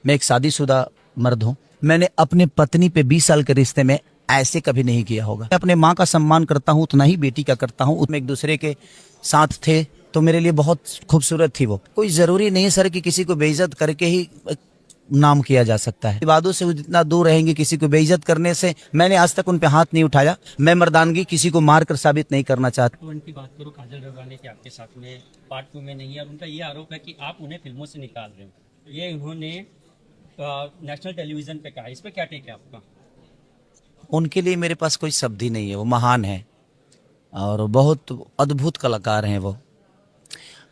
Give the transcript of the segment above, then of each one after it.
मैं एक शादीशुदा मर्द हूँ। मैंने अपने पत्नी पे 20 साल के रिश्ते में ऐसे कभी नहीं किया होगा। मैं अपने माँ का सम्मान करता हूँ, उतना ही बेटी का करता हूँ। उसमें एक दूसरे के साथ थे तो मेरे लिए बहुत खूबसूरत थी वो। कोई जरूरी नहीं है सर कि किसी को बेइज्जत करके ही नाम किया जा सकता है। विवादों से वो जितना दूर रहेंगे, किसी को बेइज्जत करने से। मैंने आज तक उन पे हाथ नहीं उठाया। मैं मर्दानगी किसी को मार कर साबित नहीं करना चाहता। की बात करो, काजल रवानी के आपके साथ में पार्ट 2 में नहीं है और उनका ये आरोप है कि आप उन्हें फिल्मों से निकाल रहे हो। ये उन्होंने नेशनल टेलीविजन पे कहा, इस पे क्या टेक है आपका? उनके लिए मेरे पास कोई शब्द ही नहीं है। वो महान है और बहुत अद्भुत कलाकार हैं वो।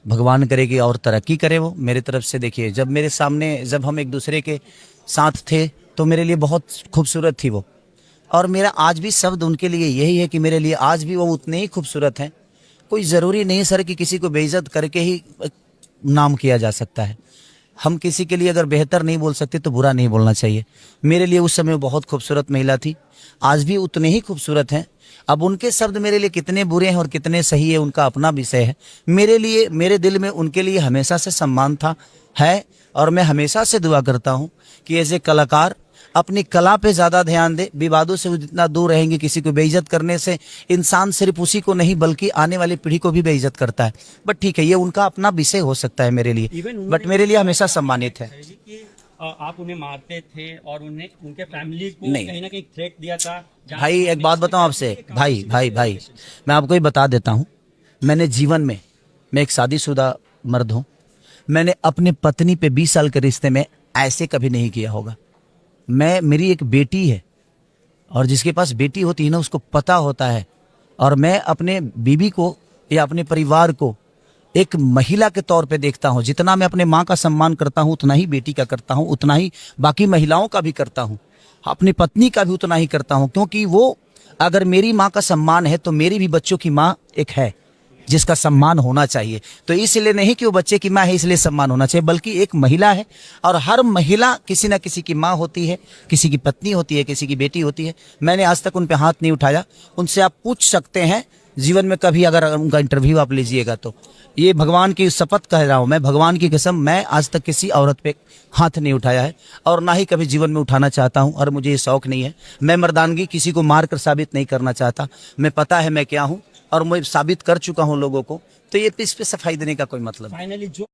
भगवान करे कि और तरक्की करे वो। मेरे तरफ से देखिए, जब हम एक दूसरे के साथ थे तो मेरे लिए बहुत खूबसूरत थी वो। और मेरा आज भी शब्द उनके लिए यही है कि मेरे लिए आज भी वो उतने ही खूबसूरत हैं। कोई ज़रूरी नहीं सर कि किसी को बेइज्जत करके ही नाम किया जा सकता है। हम किसी के लिए अगर बेहतर नहीं बोल सकते तो बुरा नहीं बोलना चाहिए। मेरे लिए उस समय वो बहुत खूबसूरत महिला थी, आज भी उतने ही खूबसूरत हैं। अब उनके शब्द मेरे लिए कितने बुरे हैं और कितने सही है, उनका अपना विषय है। मेरे लिए, मेरे दिल में उनके लिए हमेशा से सम्मान था, है, और मैं हमेशा से दुआ करता हूँ कि एज ए कलाकार अपनी कला पे ज़्यादा ध्यान दे। विवादों से वो जितना दूर रहेंगे, किसी को बेइज्जत करने से। इंसान सिर्फ उसी को नहीं बल्कि आने वाली पीढ़ी को भी बेइज्जत करता है। बट ठीक है, ये उनका अपना विषय हो सकता है मेरे लिए, बट मेरे लिए हमेशा सम्मानित है। कि आप उन्हें मारते थे और उन्हें उनके फैमिली को नहीं। कहीं ना कहीं थ्रेट दिया था। भाई एक बात बताऊं आपसे, भाई मैं आपको ही बता देता हूं। मैंने जीवन में, मैं एक शादीशुदा मर्द हूं। मैंने अपने पत्नी पे 20 साल के रिश्ते में ऐसे कभी नहीं किया होगा। मेरी एक बेटी है और जिसके पास बेटी होती है ना, उसको पता होता है। और मैं अपने बीवी को या अपने परिवार को एक महिला के तौर पे देखता हूँ। जितना मैं अपने माँ का सम्मान करता हूँ उतना ही बेटी का करता हूँ, उतना ही बाकी महिलाओं का भी करता हूँ, अपनी पत्नी का भी उतना ही करता हूँ। क्योंकि वो, अगर मेरी माँ का सम्मान है तो मेरी भी बच्चों की माँ एक है जिसका सम्मान होना चाहिए। तो इसलिए नहीं कि वो बच्चे की माँ है इसलिए सम्मान होना चाहिए, बल्कि एक महिला है और हर महिला किसी ना किसी की माँ होती है, किसी की पत्नी होती है, किसी की बेटी होती है। मैंने आज तक उन पे हाथ नहीं उठाया। उनसे आप पूछ सकते हैं जीवन में कभी, अगर उनका इंटरव्यू आप लीजिएगा तो। ये भगवान की शपथ कह रहा हूँ मैं, भगवान की कसम, मैं आज तक किसी औरत पे हाथ नहीं उठाया है और ना ही कभी जीवन में उठाना चाहता हूँ। और मुझे ये शौक नहीं है। मैं मर्दानगी किसी को मार कर साबित नहीं करना चाहता। मैं पता है मैं क्या हूँ और मैं साबित कर चुका हूँ लोगों को। तो ये इस पे सफाई देने का कोई मतलब नहीं। फाइनली जो